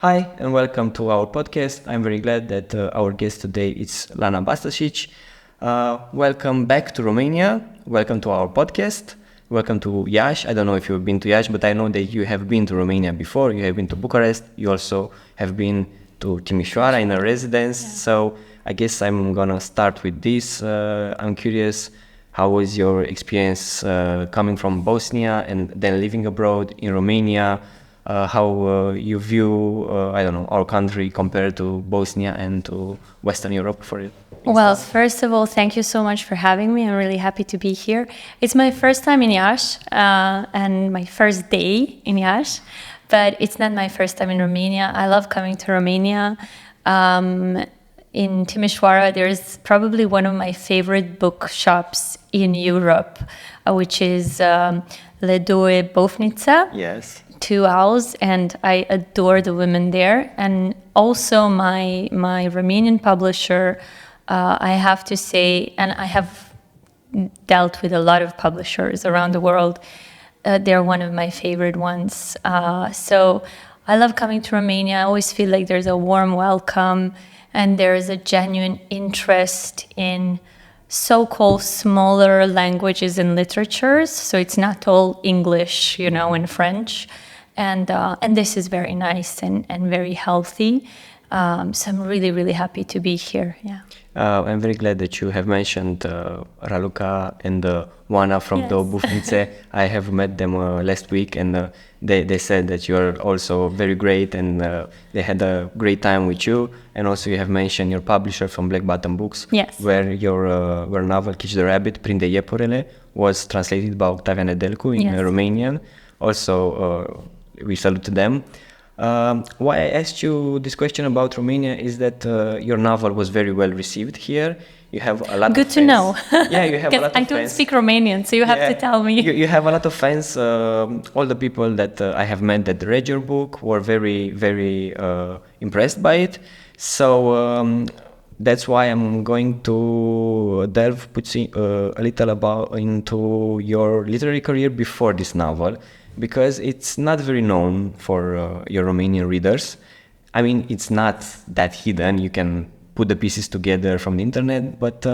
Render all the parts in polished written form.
Hi and welcome to our podcast. I'm very glad that our guest today is Lana Bastašić. Welcome back to Romania. Welcome to our podcast. Welcome to Iași. I don't know if you've been to Iași, but I know that you have been to Romania before. You have been to Bucharest. You also have been to Timișoara in a residence. Yeah. So I guess I'm gonna start with this. I'm curious, how was your experience coming from Bosnia and then living abroad in Romania? How you view, our country compared to Bosnia and to Western Europe for it? Well, first of all, thank you so much for having me. I'm really happy to be here. It's my first time in Iași and my first day in Iași, but it's not my first time in Romania. I love coming to Romania. In Timișoara, there's probably one of my favorite bookshops in Europe, which is două, Yes. Two owls, and I adore the women there. And also my Romanian publisher, I have to say, and I have dealt with a lot of publishers around the world, they're one of my favorite ones. So I love coming to Romania. I always feel like there's a warm welcome and there is a genuine interest in so-called smaller languages and literatures. So it's not all English, and French. And this is very nice and very healthy. So I'm really, really happy to be here. Yeah. I'm very glad that you have mentioned Raluca and Oana from Yes. Două. I have met them last week, and they said that you are also very great, and they had a great time with you. And also you have mentioned your publisher from Black Button Books, Yes. where your novel Catch the Rabbit, Prinde, iepurele, was translated by Octaviei Nedelcu in Yes. Romanian. Also, we salute them. Why I asked you this question about Romania is that your novel was very well received here. You have a lot Good of to fans. know. Yeah, you have a lot of I fans. don't speak Romanian, so you have to tell me. You have a lot of fans. All the people that I have met that read your book were very, very impressed by it. So that's why I'm going to delve a little into your literary career before this novel, because it's not very known for your Romanian readers. I mean, it's not that hidden. You can put the pieces together from the internet. But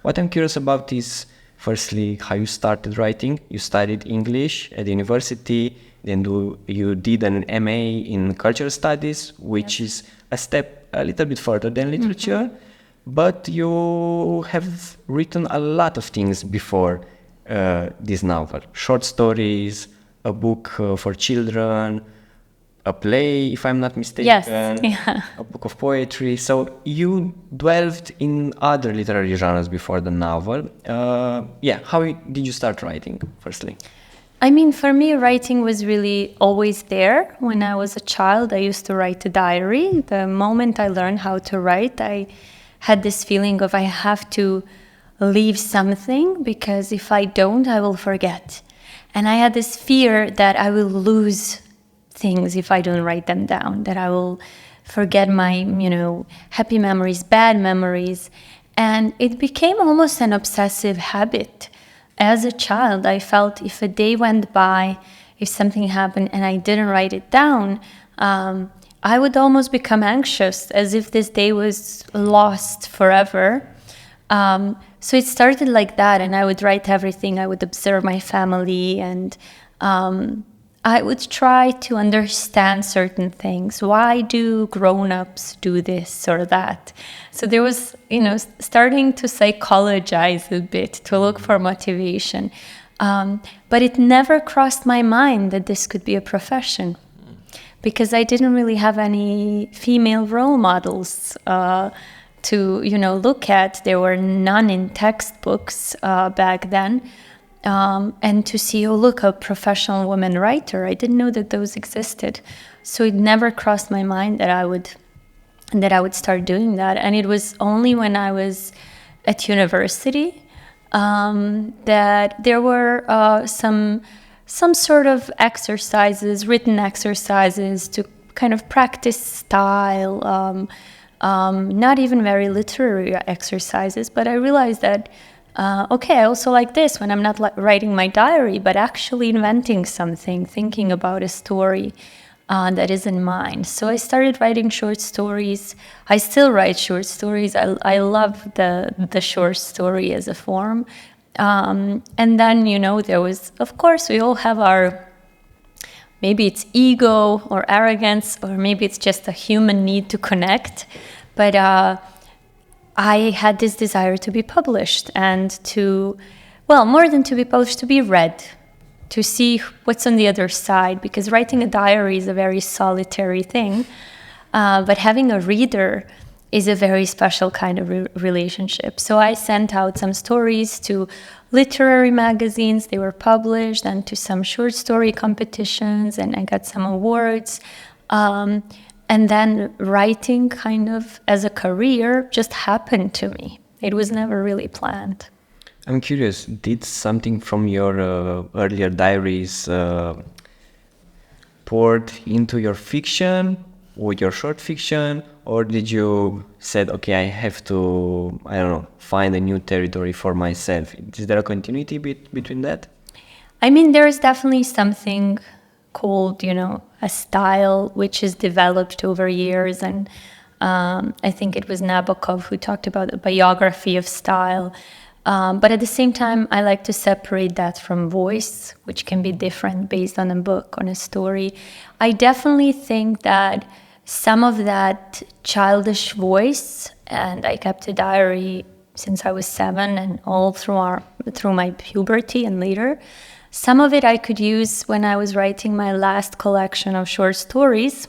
what I'm curious about is, firstly, how you started writing. You studied English at the university, then you did an MA in cultural studies, which is a step a little bit further than literature. Mm-hmm. But you have written a lot of things before this novel. Short stories, a book for children, a play, if I'm not mistaken, Yes. Yeah. a book of poetry. So you delved in other literary genres before the novel. How did you start writing, firstly? I mean, for me, writing was really always there. When I was a child, I used to write a diary. The moment I learned how to write, I had this feeling of I have to leave something, because if I don't, I will forget. And I had this fear that I will lose things if I don't write them down, that I will forget my, happy memories, bad memories. And it became almost an obsessive habit. As a child, I felt if a day went by, if something happened and I didn't write it down, I would almost become anxious, as if this day was lost forever. So it started like that, and I would write everything. I would observe my family, and I would try to understand certain things. Why do grown-ups do this or that? So there was, starting to psychologize a bit, to look for motivation. But it never crossed my mind that this could be a profession, because I didn't really have any female role models to look at. There were none in textbooks back then, and to see, look, a professional woman writer. I didn't know that those existed, so it never crossed my mind that I would start doing that. And it was only when I was at university that there were some sort of exercises, written exercises to kind of practice style. Not even very literary exercises, but I realized that, I also like this when I'm not writing my diary, but actually inventing something, thinking about a story. that isn't mine. So I started writing short stories. I still write short stories. I love the short story as a form. And then, there was, of course, we all have our, maybe it's ego or arrogance, or maybe it's just a human need to connect. But I had this desire to be published and to, more than to be published, to be read, to see what's on the other side, because writing a diary is a very solitary thing, but having a reader is a very special kind of relationship. So I sent out some stories to literary magazines, they were published, and to some short story competitions, and I got some awards. And then writing kind of as a career just happened to me. It was never really planned. I'm curious, did something from your earlier diaries poured into your fiction or your short fiction, or did you said, okay, I have to, I don't know, find a new territory for myself? Is there a continuity between that? I mean, there is definitely something called, a style which is developed over years, and I think it was Nabokov who talked about a biography of style. But at the same time, I like to separate that from voice, which can be different based on a book, on a story. I definitely think that some of that childish voice, and I kept a diary since I was 7 and all through my puberty and later, some of it I could use when I was writing my last collection of short stories,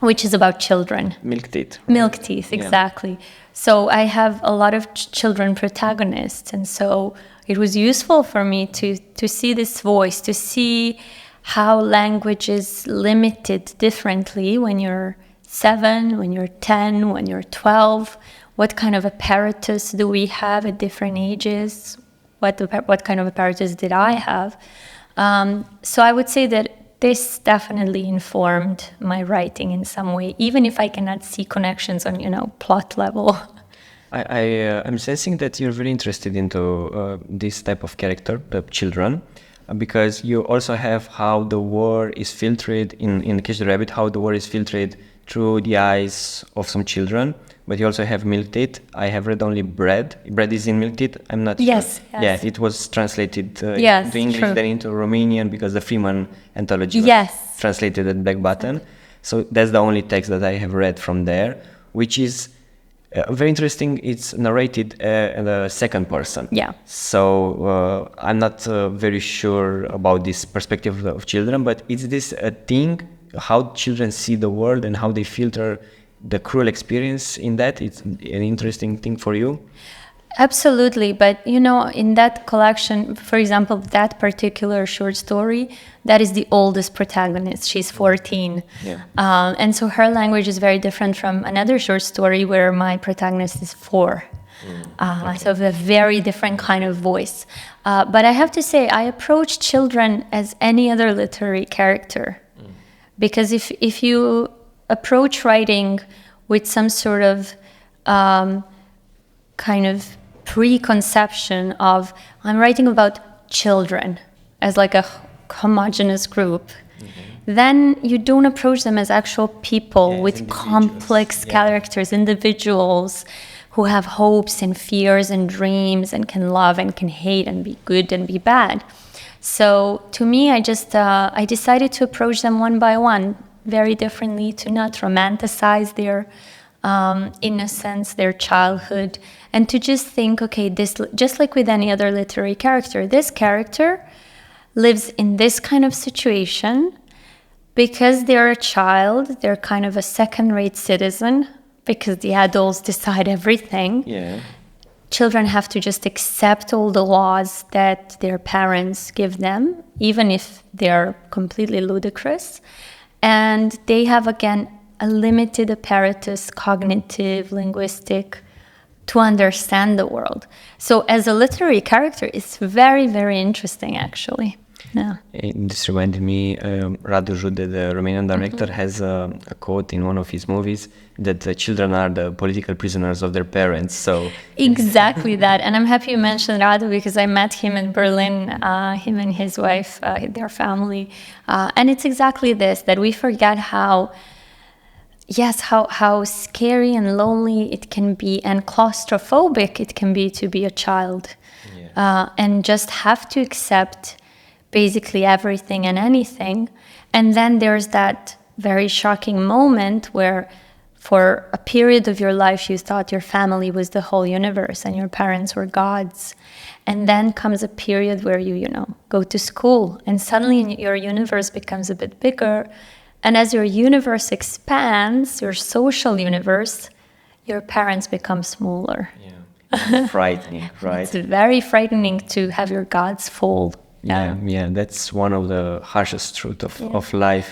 which is about children. Milk teeth. Milk teeth, exactly. Yeah. So I have a lot of children protagonists, and so it was useful for me to see this voice, to see how language is limited differently when you're 7, when you're 10, when you're 12. What kind of apparatus do we have at different ages? What kind of apparatus did I have? So I would say that this definitely informed my writing in some way, even if I cannot see connections on, plot level. I'm sensing that you're very interested into this type of character, the children, because you also have how the war is filtered in Catch the Rabbit, how the war is filtered through the eyes of some children. But you also have milk teeth. I have read only bread. Bread is in milk teeth. I'm not sure. Yes. Yeah, it was translated into English, then into Romanian, because the Freeman anthology was translated at Black Button. So that's the only text that I have read from there, which is very interesting. It's narrated in the second person. Yeah. So I'm not very sure about this perspective of children, but is this a thing, how children see the world and how they filter the cruel experience in that? It's an interesting thing for you? Absolutely. But, in that collection, for example, that particular short story, that is the oldest protagonist. She's 14. Yeah. And so her language is very different from another short story where my protagonist is 4. So a very different kind of voice. But I have to say, I approach children as any other literary character. Because if you approach writing with some sort of kind of preconception of, I'm writing about children as like a homogeneous group, then you don't approach them as actual people with complex characters, individuals who have hopes and fears and dreams and can love and can hate and be good and be bad. So to me, I decided to approach them one by one, very differently, to not romanticize their innocence, their childhood, and to just think, okay, this, just like with any other literary character, this character lives in this kind of situation because they're a child, they're kind of a second-rate citizen because the adults decide everything. Yeah. Children have to just accept all the laws that their parents give them, even if they're completely ludicrous. And they have, again, a limited apparatus, cognitive, linguistic, to understand the world. So as a literary character, it's very, very interesting, actually. Yeah. This reminded me, Radu Jude, the Romanian director, has a quote in one of his movies that the children are the political prisoners of their parents. So exactly that. And I'm happy you mentioned Radu because I met him in Berlin, him and his wife, their family. And it's exactly this, that we forget how scary and lonely it can be and claustrophobic it can be to be a child. Yeah. And just have to accept basically everything and anything. And then there's that very shocking moment where for a period of your life you thought your family was the whole universe and your parents were gods. And then comes a period where you go to school and suddenly your universe becomes a bit bigger. And as your universe expands, your social universe, your parents become smaller. Yeah. Frightening, right? It's very frightening to have your gods fall. Yeah, that's one of the harshest truths of life.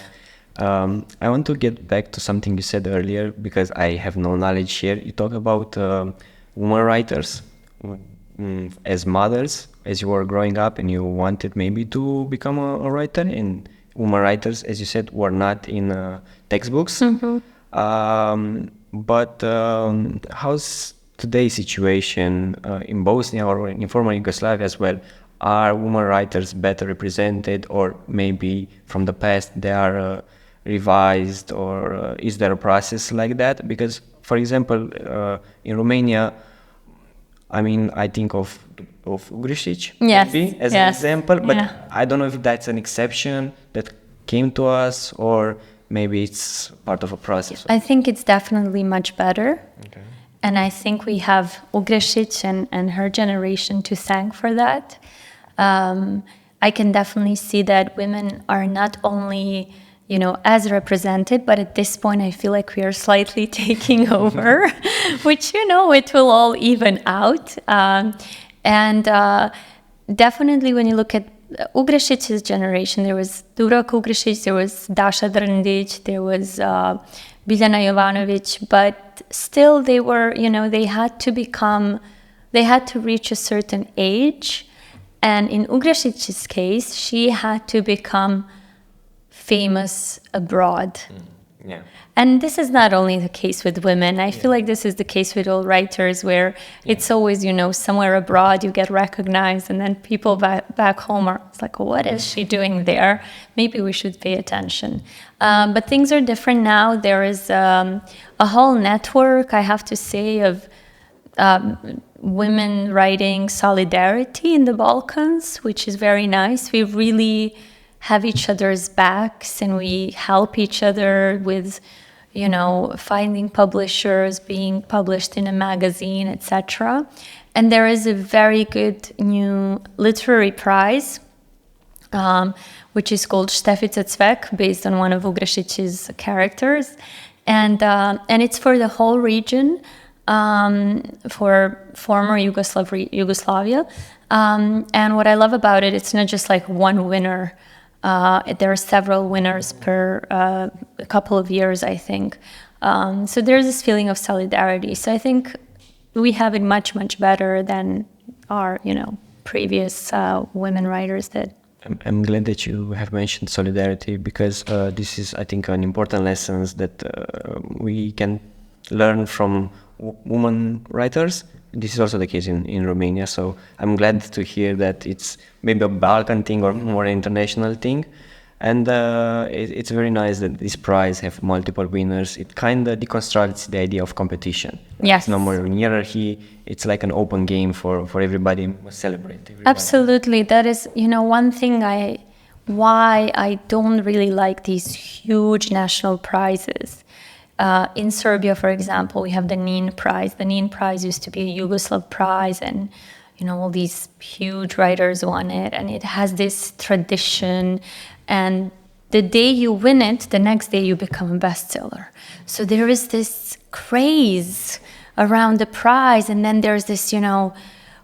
I want to get back to something you said earlier because I have no knowledge here. You talk about women writers as mothers, as you were growing up and you wanted maybe to become a writer, and women writers, as you said, were not in textbooks. Mm-hmm. But how's today's situation in Bosnia or in former Yugoslavia as well? Are women writers better represented, or maybe from the past they are revised, or is there a process like that? Because, for example, in Romania, I think of Ugrišić maybe as an example, but I don't know if that's an exception that came to us, or maybe it's part of a process. I think it's definitely much better. Okay. And I think we have Ugrišić and her generation to thank for that. I can definitely see that women are not only, as represented, but at this point I feel like we are slightly taking over, which, it will all even out. And definitely when you look at Ugrišić's generation, there was Dubravka Ugrišić, there was Daša Drndić, there was Biljana Jovanović, but still they were, they had to reach a certain age. And in Ugrišić's case, she had to become famous abroad. Yeah. And this is not only the case with women. I feel like this is the case with all writers, where it's always, somewhere abroad you get recognized, and then people back home are like, what is she doing there? Maybe we should pay attention. But things are different now. There is a whole network, I have to say, of women writing solidarity in the Balkans, which is very nice. We really have each other's backs and we help each other with, finding publishers, being published in a magazine, etc. And there is a very good new literary prize, which is called Štefica Cvek, based on one of Ugrišić's characters. And it's for the whole region, for former Yugoslavia. And what I love about it, it's not just like one winner. There are several winners per a couple of years, I think. So there's this feeling of solidarity. So I think we have it much, much better than our, previous women writers did. I'm glad that you have mentioned solidarity, because this is, I think, an important lesson that we can learn from women writers. This is also the case in Romania, so I'm glad to hear that it's maybe a Balkan thing or more international thing. And it's very nice that this prize have multiple winners. It kind of deconstructs the idea of competition. Yes. It's no more hierarchy. It's like an open game for everybody. We celebrate everybody. Absolutely. That is, one thing why I don't really like these huge national prizes. In Serbia, for example, we have the NIN prize. The NIN prize used to be a Yugoslav prize, and all these huge writers won it, and it has this tradition. And the day you win it, the next day you become a bestseller. So there is this craze around the prize, and then there's this,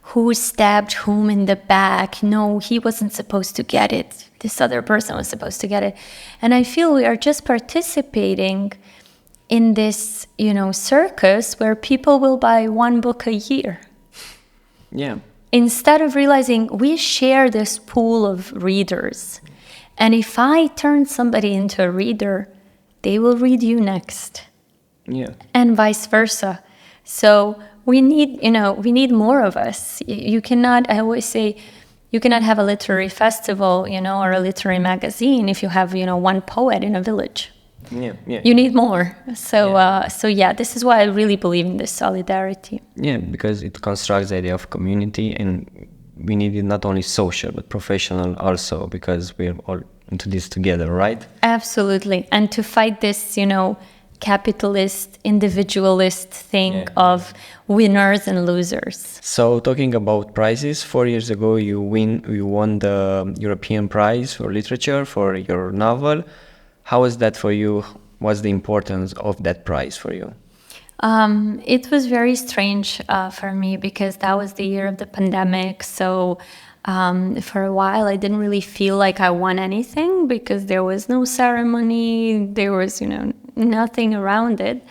who stabbed whom in the back. No, he wasn't supposed to get it. This other person was supposed to get it. And I feel we are just participating in this, circus where people will buy one book a year. Yeah, instead of realizing we share this pool of readers, and if I turn somebody into a reader, they will read you next. Yeah. And vice versa. So we need more of us. You cannot, I always say, you cannot have a literary festival, or a literary magazine if you have, one poet in a village. Yeah, yeah. You need more. So, this is why I really believe in this solidarity. Yeah, because it constructs the idea of community, and we need it not only social but professional also, because we're all into this together, right? Absolutely. And to fight this, capitalist, individualist thing of winners and losers. So talking about prizes, 4 years ago you won the European Prize for Literature for your novel. How was that for you? What's the importance of that prize for you? It was very strange for me because that was the year of the pandemic. So for a while, I didn't really feel like I won anything because there was no ceremony. There was, nothing around it.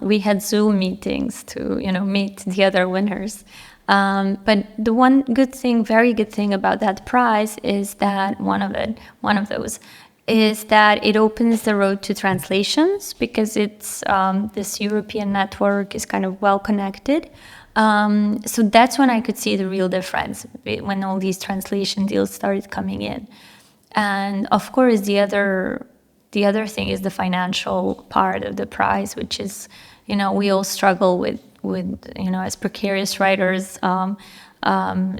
We had Zoom meetings to, meet the other winners. But the one very good thing about that prize is that one of those is that it opens the road to translations because it's this European network is kind of well connected. So that's when I could see the real difference, when all these translation deals started coming in. And of course, the other thing is the financial part of the prize, which is, we all struggle with as precarious writers,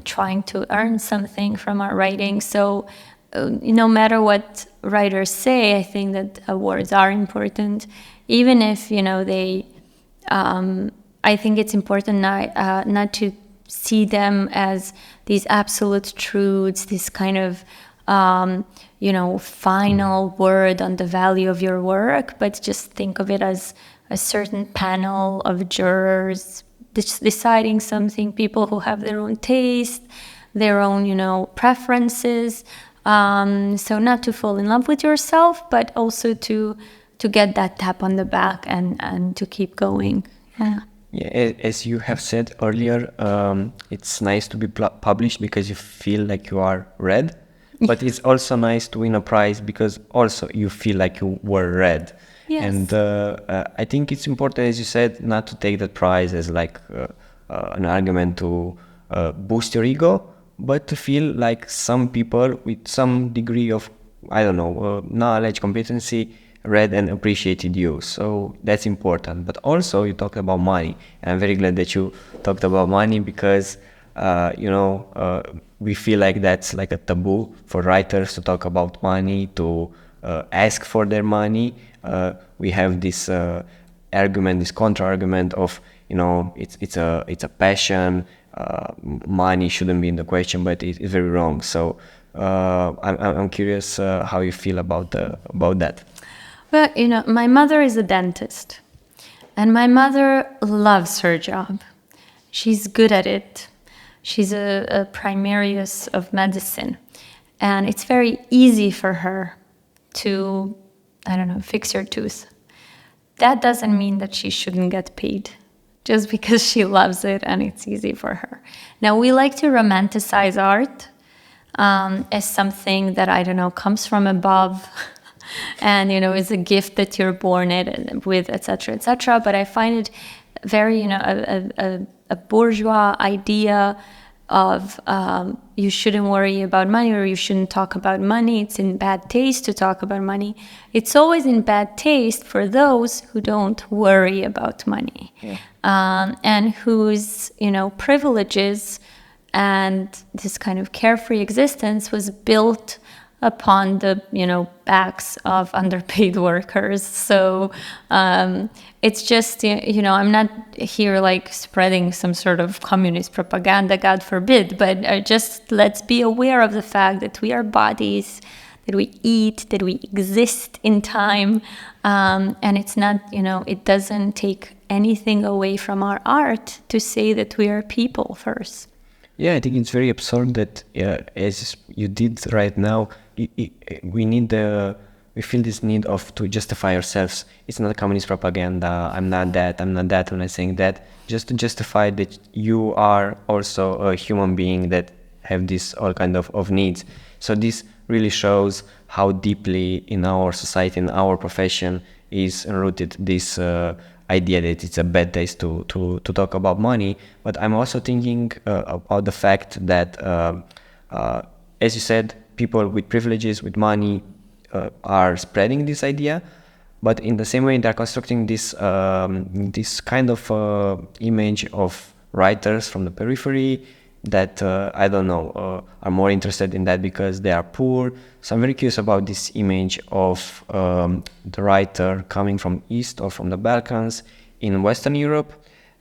trying to earn something from our writing. So no matter what writers say, I think that awards are important, even if, they... I think it's important not to see them as these absolute truths, this kind of, final word on the value of your work, but just think of it as a certain panel of jurors deciding something, people who have their own taste, their own, preferences. So not to fall in love with yourself, but also to get that tap on the back and to keep going. Yeah. Yeah, as you have said earlier, it's nice to be published because you feel like you are read, but it's also nice to win a prize because also you feel like you were read. Yes. And I think it's important, as you said, not to take that prize as like an argument to boost your ego, but to feel like some people with some degree of, knowledge, competency, read and appreciated you. So that's important. But also you talked about money, and I'm very glad that you talked about money because we feel like that's like a taboo for writers to talk about money, to ask for their money. We have this argument, this counter-argument of it's a passion. Money shouldn't be in the question, but it's very wrong. So I'm curious how you feel about that. Well, my mother is a dentist, and my mother loves her job. She's good at it. She's a primarius of medicine, and it's very easy for her to, fix your tooth. That doesn't mean that she shouldn't get paid, just because she loves it and it's easy for her. Now, we like to romanticize art as something that, comes from above, and is a gift that you're born with, etc., etc. But I find it very a bourgeois idea of you shouldn't worry about money, or you shouldn't talk about money. It's in bad taste to talk about money. It's always in bad taste for those who don't worry about money. Yeah. And whose privileges and this kind of carefree existence was built upon the backs of underpaid workers. So it's just I'm not here like spreading some sort of communist propaganda, God forbid, but just let's be aware of the fact that we are bodies, that we eat, that we exist in time, and it's not it doesn't take anything away from our art to say that we are people first. Yeah, I think it's very absurd that as you did right now, we need the we feel this need of to justify ourselves. It's not communist propaganda. I'm not that when I'm saying that. Just to justify that you are also a human being that have this all kind of needs. So this really shows how deeply in our society, in our profession, is rooted this idea that it's a bad taste to talk about money. But I'm also thinking about the fact that, as you said, people with privileges, with money, are spreading this idea, but in the same way they're constructing this this kind of image of writers from the periphery that I don't know, are more interested in that because they are poor. So I'm very curious about this image of the writer coming from East or from the Balkans in Western Europe,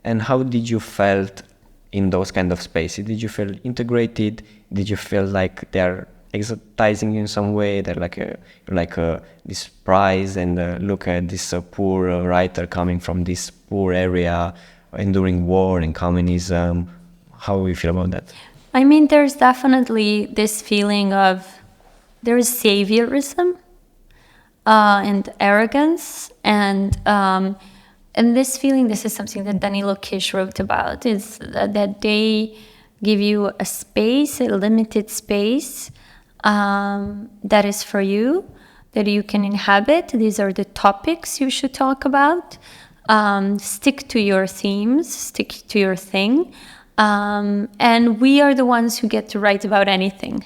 and how did you felt in those kind of spaces? Did you feel integrated? Did you feel like they're exotizing you in some way? They're like this prize, and look at this poor writer coming from this poor area, enduring war and communism. How do you feel about that? I mean, there's definitely this feeling of there is saviorism and arrogance, and this feeling. This is something that Danilo Kish wrote about. Is that they give you a space, a limited space that is for you, that you can inhabit. These are the topics you should talk about. Stick to your themes. Stick to your thing. And we are the ones who get to write about anything.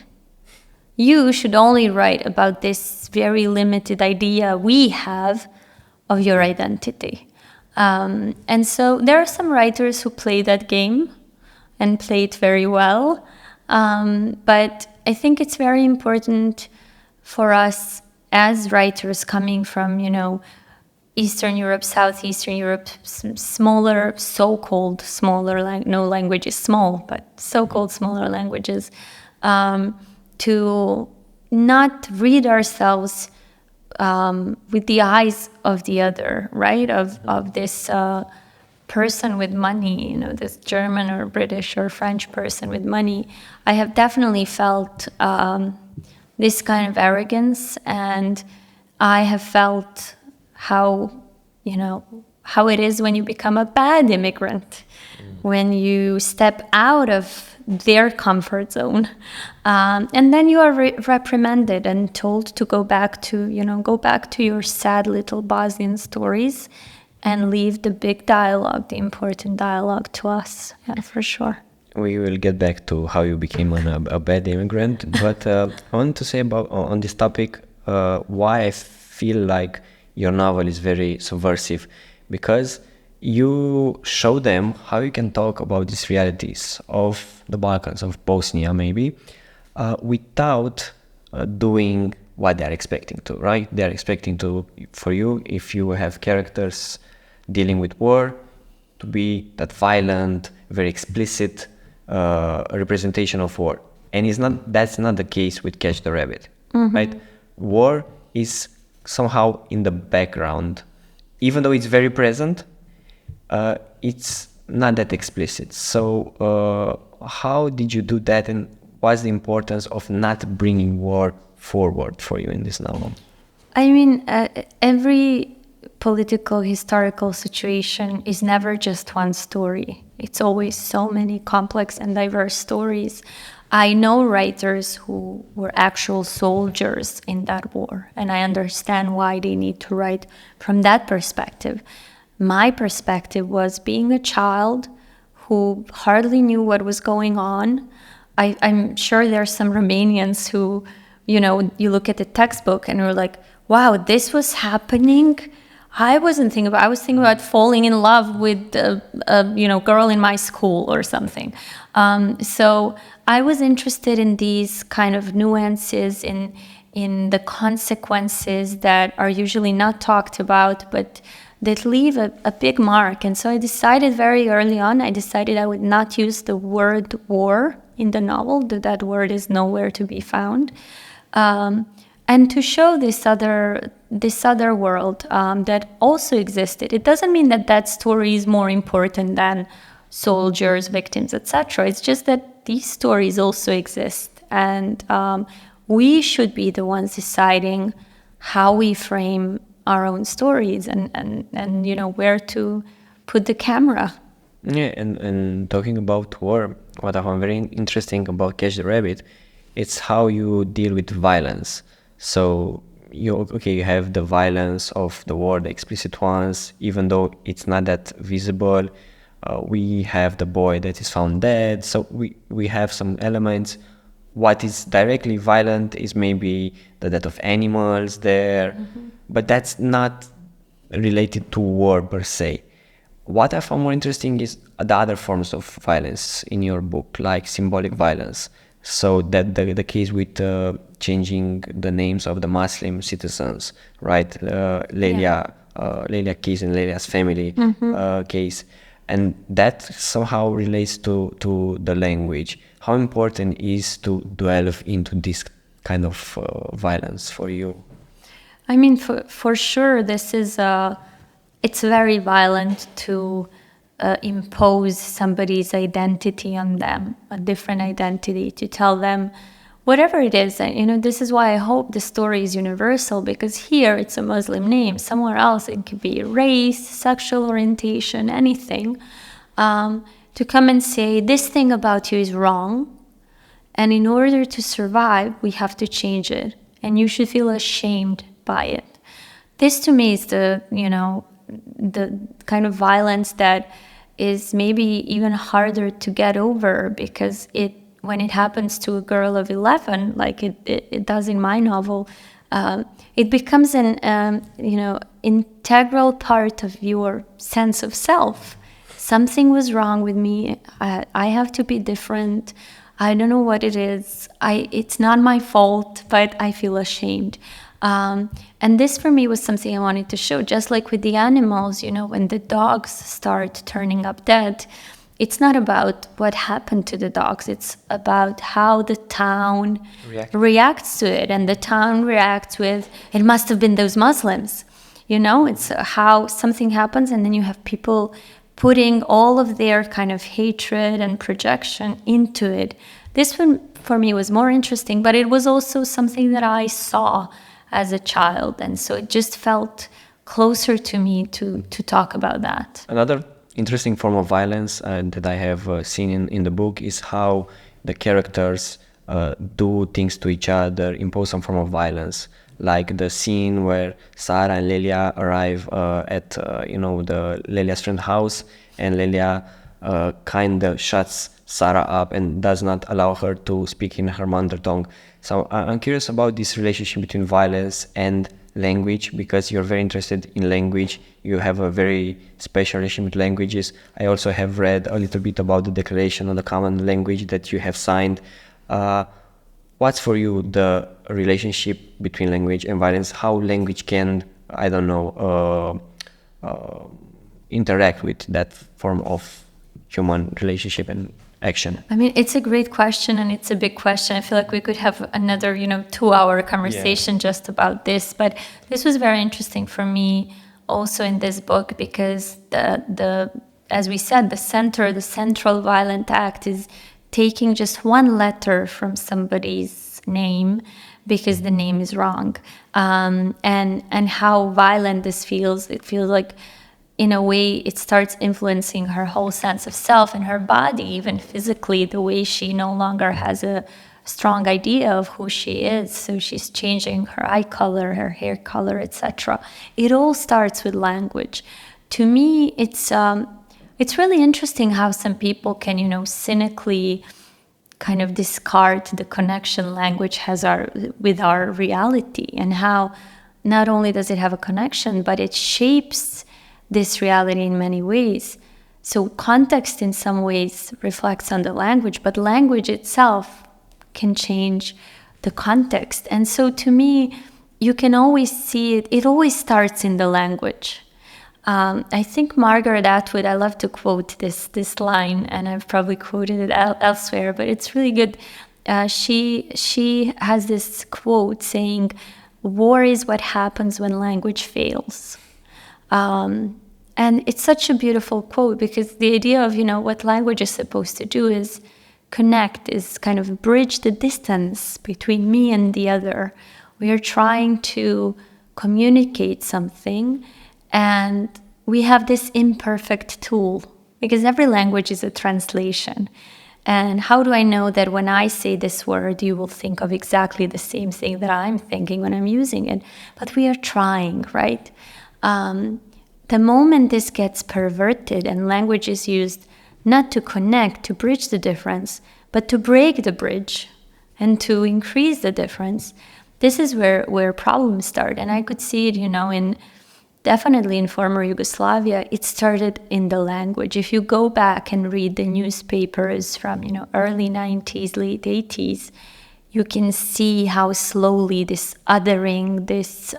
You should only write about this very limited idea we have of your identity. And so there are some writers who play that game and play it very well. But I think it's very important for us as writers coming from, Eastern Europe, Southeastern Europe, smaller, so-called smaller, no language is small, but so-called smaller languages, to not read ourselves with the eyes of the other, right? Of this person with money, this German or British or French person with money. I have definitely felt this kind of arrogance, and I have felt how it is when you become a bad immigrant, when you step out of their comfort zone, and then you are reprimanded and told to go back to your sad little Bosnian stories and leave the big dialogue, the important dialogue, to us. Yeah, for sure. We will get back to how you became a bad immigrant, but I want to say about on this topic why I feel like your novel is very subversive, because you show them how you can talk about these realities of the Balkans, of Bosnia maybe, without doing what they're expecting to, right? They're expecting to, for you, if you have characters dealing with war, to be that violent, very explicit representation of war. And that's not the case with Catch the Rabbit, right? War is somehow in the background, even though it's very present. It's not that explicit. So how did you do that, and what's the importance of not bringing war forward for you in this novel? I mean, every political, historical situation is never just one story. It's always so many complex and diverse stories. I know writers who were actual soldiers in that war, and I understand why they need to write from that perspective. My perspective was being a child who hardly knew what was going on. I'm sure there are some Romanians who, you look at the textbook and you're like, wow, this was happening. I was thinking about falling in love with a girl in my school or something. So I was interested in these kind of nuances, in the consequences that are usually not talked about, but that leave a big mark. And so I decided very early on, I would not use the word war in the novel. That word is nowhere to be found. And to show this other world that also existed. It doesn't mean that story is more important than soldiers, victims, etc. It's just that these stories also exist, and we should be the ones deciding how we frame our own stories and you know, where to put the camera. Yeah, and talking about war, what I find very interesting about Catch the Rabbit, it's how you deal with violence. So you have the violence of the war, the explicit ones, even though it's not that visible. We have the boy that is found dead. So we have some elements. What is directly violent is maybe the death of animals there, but that's not related to war per se. What I found more interesting is the other forms of violence in your book, like symbolic violence. So that the case with changing the names of the Muslim citizens, right? Lejla case and Lejla's family case. And that somehow relates to the language. How important is to delve into this kind of violence for you? I mean, for sure, this is it's very violent to impose somebody's identity on them, a different identity, to tell them whatever it is. And, you know, this is why I hope the story is universal, because here it's a Muslim name. Somewhere else it could be race, sexual orientation, anything. To come and say, this thing about you is wrong, and in order to survive, we have to change it, and you should feel ashamed by it. This to me is the kind of violence that is maybe even harder to get over, because when it happens to a girl of 11, like it does in my novel, it becomes an integral part of your sense of self. Something was wrong with me. I have to be different. I don't know what it is. It's not my fault, but I feel ashamed. And this for me was something I wanted to show. Just like with the animals, you know, when the dogs start turning up dead, it's not about what happened to the dogs. It's about how the town reacts to it. And the town reacts with, it must have been those Muslims. You know, it's how something happens, and then you have people putting all of their kind of hatred and projection into it. This one for me was more interesting, but it was also something that I saw as a child, and so it just felt closer to me to talk about that. Another interesting form of violence that I have seen in the book is how the characters do things to each other, impose some form of violence. Like the scene where Sara and Lejla arrive at the Lejla's friend's house, and Lejla kind of shuts Sara up and does not allow her to speak in her mother tongue. So I'm curious about this relationship between violence and language, because you're very interested in language. You have a very special relationship with languages. I also have read a little bit about the Declaration on the Common Language that you have signed. What's for you the relationship between language and violence? How language can, interact with that form of human relationship and action? I mean, it's a great question, and it's a big question. I feel like we could have another, 2-hour conversation just about this. But this was very interesting for me also in this book, because the as we said, the central violent act is taking just one letter from somebody's name because the name is wrong, and how violent this feels. It feels like, in a way, it starts influencing her whole sense of self and her body, even physically, the way she no longer has a strong idea of who she is. So she's changing her eye color, her hair color, etc. It all starts with language. To me, it's really interesting how some people can, cynically kind of discard the connection language has with our reality, and how not only does it have a connection, but it shapes this reality in many ways. So context in some ways reflects on the language, but language itself can change the context. And so to me, you can always see it always starts in the language. I think Margaret Atwood, I love to quote this line, and I've probably quoted it elsewhere, but it's really good. She has this quote saying, "War is what happens when language fails." And it's such a beautiful quote, because the idea of, what language is supposed to do is connect, is kind of bridge the distance between me and the other. We are trying to communicate something, and we have this imperfect tool, because every language is a translation. And how do I know that when I say this word, you will think of exactly the same thing that I'm thinking when I'm using it? But we are trying, right? The moment this gets perverted and language is used not to connect, to bridge the difference, but to break the bridge and to increase the difference, this is where problems start. And I could see it, definitely in former Yugoslavia, it started in the language. If you go back and read the newspapers from, early 90s, late 80s, you can see how slowly this othering, this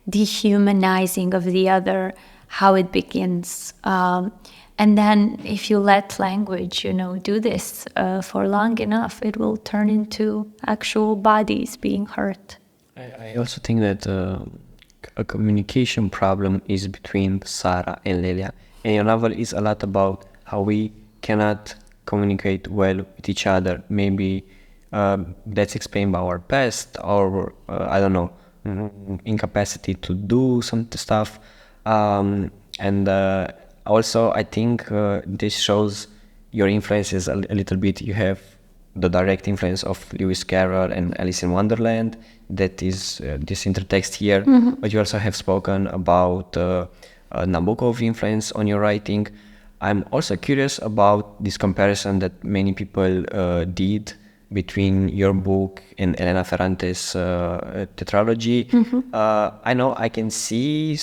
dehumanizing of the other, how it begins. And then if you let language, do this for long enough, it will turn into actual bodies being hurt. I also think that a communication problem is between Sara and Lejla. And your novel is a lot about how we cannot communicate well with each other. Maybe that's explained by our past, or I don't know, incapacity to do some stuff. And also, I think this shows your influences a little bit. You have the direct influence of Lewis Carroll and Alice in Wonderland. That is this intertext here. But you also have spoken about Nabokov influence on your writing. I'm also curious about this comparison that many people did between your book and Elena Ferrante's tetralogy. I know I can see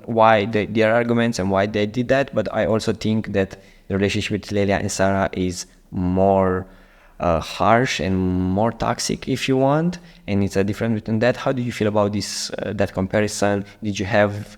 why their arguments and why they did that, but I also think that the relationship with Lejla and Sara is more harsh and more toxic, if you want, and it's a difference between that. How do you feel about this that comparison? Did you have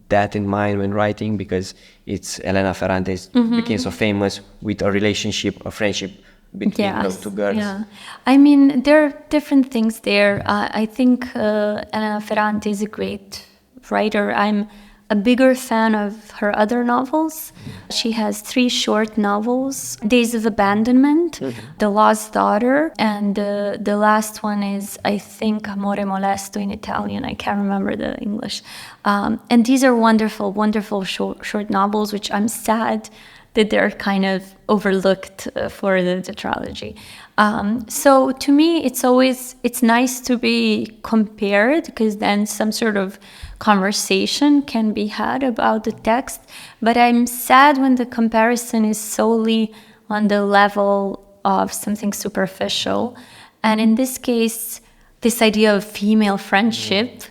that in mind when writing? Because it's Elena Ferrante became so famous with a relationship, a friendship between those two girls. Yeah, I mean, there are different things there. I think Elena Ferrante is a great writer. I'm a bigger fan of her other novels. She has 3 short novels: Days of Abandonment, The Lost Daughter, and the last one is, I think, Amore Molesto in Italian. I can't remember the English. And these are wonderful, wonderful short novels, which I'm sad that they're kind of overlooked for the tetralogy. So to me, it's nice to be compared, because then some sort of conversation can be had about the text. But I'm sad when the comparison is solely on the level of something superficial. And in this case, this idea of female friendship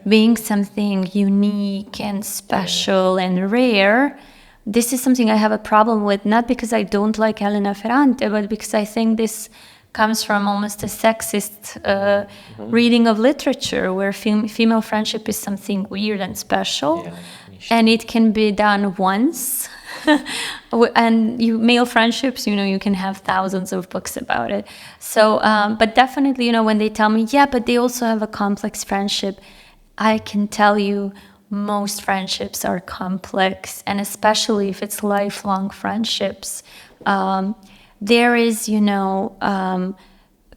being something unique and special and rare, this is something I have a problem with, not because I don't like Elena Ferrante, but because I think this comes from almost a sexist reading of literature, where female friendship is something weird and special, and it can be done once. And male friendships, you can have thousands of books about it. So, but definitely, when they tell me, but they also have a complex friendship, I can tell you, most friendships are complex, and especially if it's lifelong friendships. There is,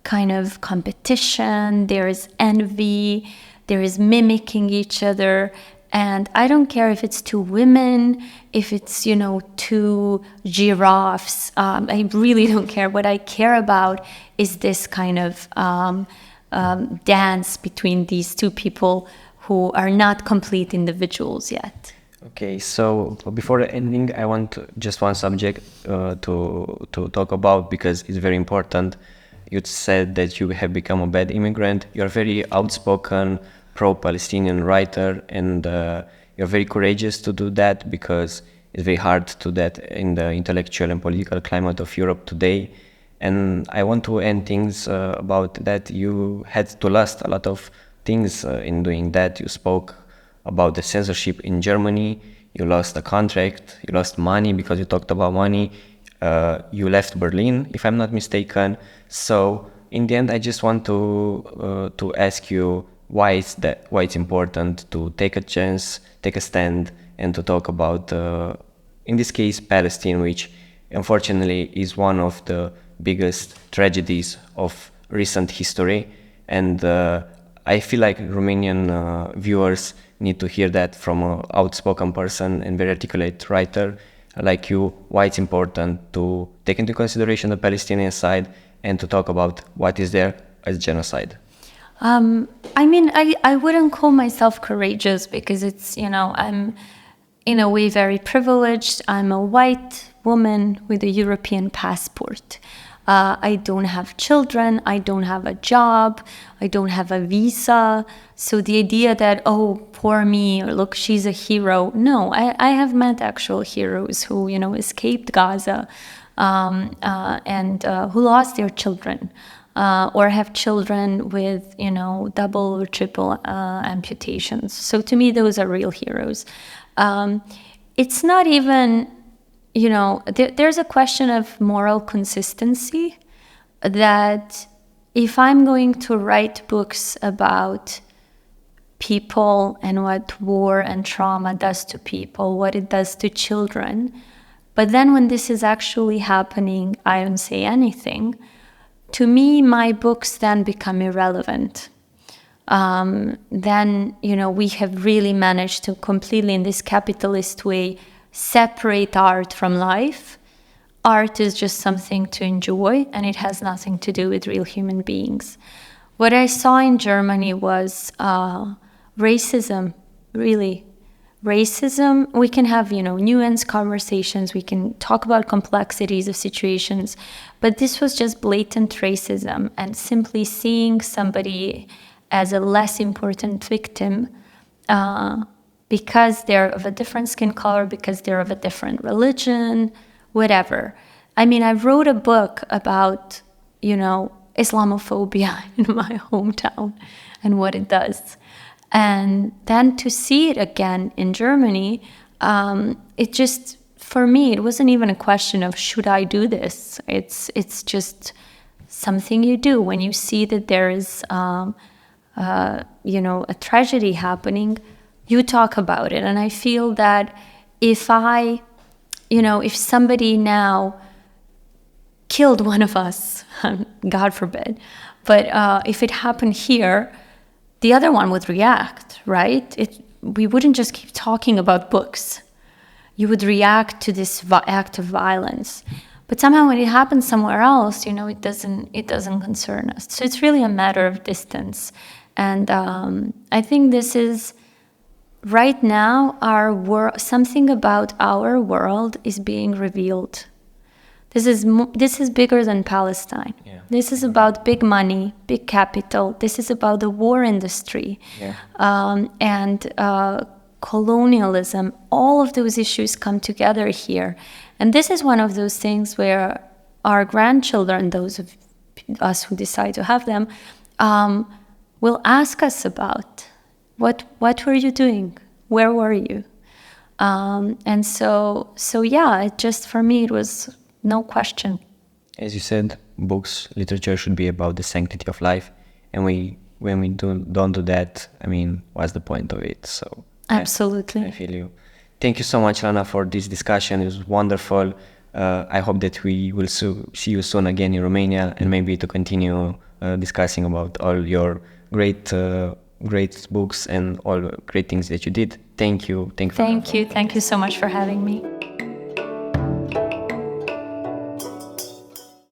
kind of competition, there is envy, there is mimicking each other. And I don't care if it's 2 women, if it's, 2 giraffes. I really don't care. What I care about is this kind of dance between these 2 people who are not complete individuals yet. Okay, so before the ending, I want just one subject to talk about, because it's very important. You said that you have become a bad immigrant. You're a very outspoken pro-Palestinian writer, and you're very courageous to do that, because it's very hard to do that in the intellectual and political climate of Europe today. And I want to end things about that. You had to lose a lot of things in doing that. You spoke about the censorship in Germany. You lost a contract. You lost money because you talked about money. You left Berlin, if I'm not mistaken. So in the end, I just want to ask you why it's important to take a chance, take a stand, and to talk about, in this case, Palestine, which unfortunately is one of the biggest tragedies of recent history. And I feel like Romanian viewers need to hear that from an outspoken person and very articulate writer like you, why it's important to take into consideration the Palestinian side and to talk about what is there as genocide. I mean, I wouldn't call myself courageous because it's, I'm in a way very privileged. I'm a white woman with a European passport. I don't have children, I don't have a job, I don't have a visa. So the idea that, oh, poor me, or look, she's a hero. No, I have met actual heroes who, escaped Gaza and who lost their children or have children with, double or triple amputations. So to me, those are real heroes. It's not even... there's a question of moral consistency that if I'm going to write books about people and what war and trauma does to people, what it does to children, but then when this is actually happening, I don't say anything, to me, my books then become irrelevant. Then, we have really managed to completely, in this capitalist way, separate art from life. Art is just something to enjoy, and it has nothing to do with real human beings. What I saw in Germany was racism, really. Racism, we can have, nuanced conversations, we can talk about complexities of situations, but this was just blatant racism, and simply seeing somebody as a less important victim because they're of a different skin color, because they're of a different religion, whatever. I mean, I wrote a book about, Islamophobia in my hometown and what it does. And then to see it again in Germany, it just, for me, it wasn't even a question of should I do this? It's just something you do when you see that there is, a tragedy happening. You talk about it. And I feel that if somebody now killed one of us, God forbid, but if it happened here, the other one would react, right? We wouldn't just keep talking about books. You would react to this act of violence. But somehow when it happens somewhere else, it doesn't concern us. So it's really a matter of distance. And I think this is... Right now, something about our world is being revealed. This is bigger than Palestine. Yeah. This is about big money, big capital. This is about the war industry, and colonialism. All of those issues come together here, and this is one of those things where our grandchildren, those of us who decide to have them, will ask us about. What were you doing? Where were you? And so yeah, it just, for me, it was no question. As you said, books, literature should be about the sanctity of life. And when we don't do that, I mean, what's the point of it? So absolutely. I feel you. Thank you so much, Lana, for this discussion. It was wonderful. I hope that we will see you soon again in Romania and maybe to continue discussing about all your great books and all great things that you did. Thank you. Thank you so much for having me.